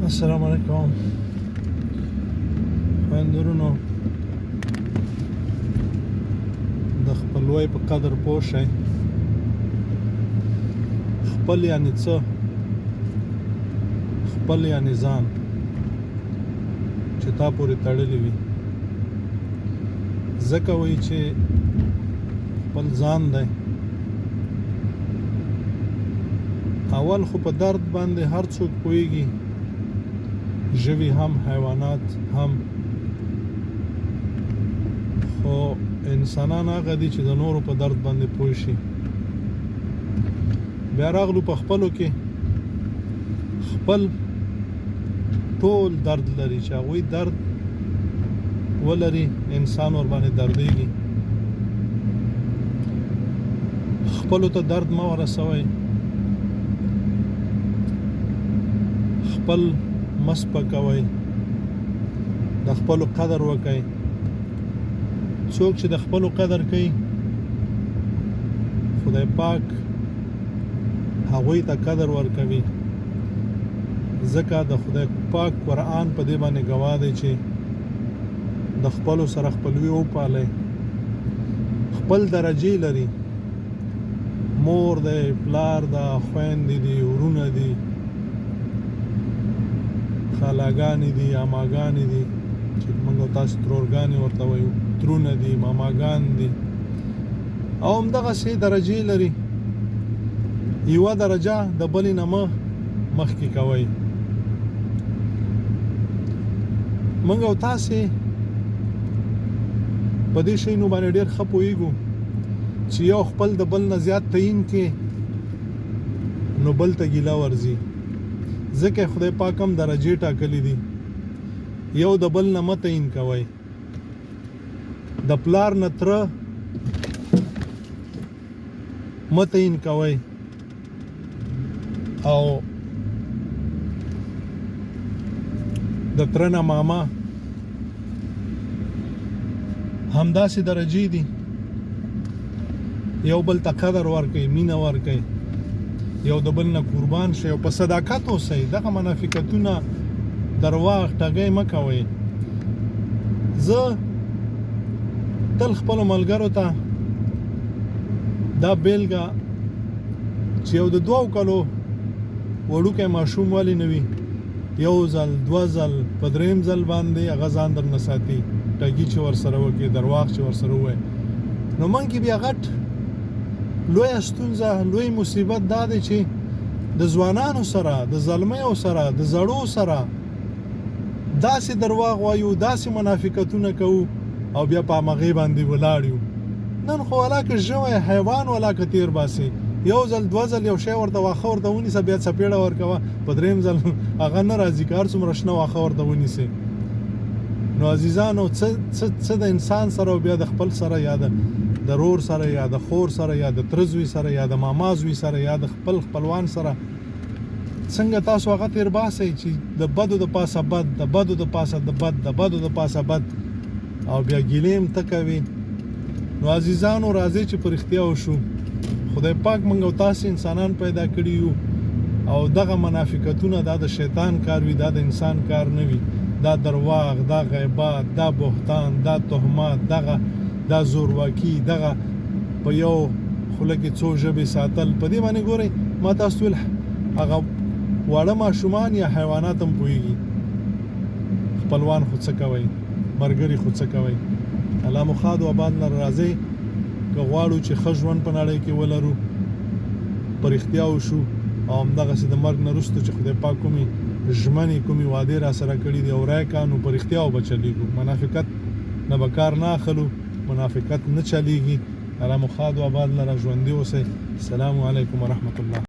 السلام علیکم خویندورونو د خپلوۍ په قدر پوه شئ. خپل یعنی څه؟ خپل یعنی ځان چې تا پورې تړلی وي. ځکه وایي چې خپل ځان دی. اول خو په درد باندې هر څوک پوهیږي، ژوي هم، حیوانات هم، خو انسانان هغه دي چې د نورو په درد باندې پوه شي. بیا راغلو په خپلو کې خپل ټول درد لري، چې هغوی درد ولري انسان ور باندې دردېږي. خپلو ته درد مه ورسوئ، خپل مسپکوئ، د خپلو قدر وکئ. څوک چې د خپلو قدر کوي خدای پاک هغوی ته قدر ورکوي. ځکه د خدای پاک قرآن په دې باندې ګواه دی چې د خپلو سره خپلوي وپالئ. خپل درجې لري، مور دی، پلار ده، خویندې دي، ورونه دي، خالاګانې دي، عماګانې دي چې موږ او تاسو ترورګانې ورته وایو، ترونه دي، ماماګان دي، او همدغسې درجې لري. یوه درجه د بلې نه مخکې کوئ. موږ او تاسې په دې شیانو باندې ډېر ښه پوهېږو چې یو خپل د بل نه زیات تعین کې نو بل ته ګیله ورځي. ځکه خدای پاک هم درجې ټاکلي دي. یو د بل نه مه تعین کوئ. د پلار نه تره مه تعین کوئ، او د تره نه ماما. همداسې درجې دي. یو بل ته قدر ورکئ، مینه ورکئ، یو د بل نه قربان شئ، او په صداقت اوسئ. دغه منافقتونه، درواغ، ټګۍ مه کوئ. زه تل خپلو ملګرو ته دا بیلګه چې یو د 2 کالو وړوکی ماشوم ولې نه وي، یو ځل، 2 ځل، په 3م ځل باندې هغه ځان درنه ساتي. ټګي چې ورسره وکړي، درواغ چې ورسره ووایي، نو من کې بیا غټ لویه ستونزه، لوی مصیبت دا دی چې د ځوانانو سره، د زلمیو سره، د زړو سره داسې درواغ وایو، داسې منافقتونه کوو، او بیا په همغې باندې ولاړ یو. نن خو ولاکه ژوی حیوان ولاکه تیر باسي. یو ځل، 2 ځل یو شی ورته واښه ورته ونیسه، بیا څپېړه ورکوه، په 3م ځل هغه نه راځي که هر څومره شنه واښه ورته ونیسئ. نو عزیزانو، څه د انسان سره، او بیا د خپل سره، یا د رور سره، یا د خور سره، یا د تره زوی سره، یا د ماما زوی سره، یا د خپل خپلوان سره څنګه تاسو هغه تیر باسئ چې د بدو د پاسه بد، د بدو د پاسه د بد، د بدو د پاسه بد، او بیا ګیلې هم ته کوي. نو عزیزانو، راځئ چې په رښتیا وشو. خدای پاک موږ او تاسې انسانان پیدا کړي یو، او دغه منافقتونه دا د شیطان کار وي، دا د انسان کار نه وي. دا درواغ، دا غیبات، دا بهتان، دا تهمات، دا زورواکي، دغه په یو خوله کې څو ژبې ساتل، په دې باندې ګورئ. ما تاسو ویل هغه واړه ماشومان یا حیوانات هم پوهېږي. خپلوان خو څه کوئ، ملګري خو څه کوئ. الله مو ښاد و آباد لره. راځئ که غواړو چې ښه ژوند په نړۍ کې ولرو، په رښتیا وشو، او همدغسې د مرګ نه وروسته چې خدای پاک کومې ژمنې، کومې وعدې را سره کړي دي، او رای کا، نو په رښتیا به چلیږو. منافقت نه به کار نه اخلو، منافقت نه چلیږي. الله مو ښاد و آباد لره. ژوندي اوسئ. السلام علیکم ورحمت الله.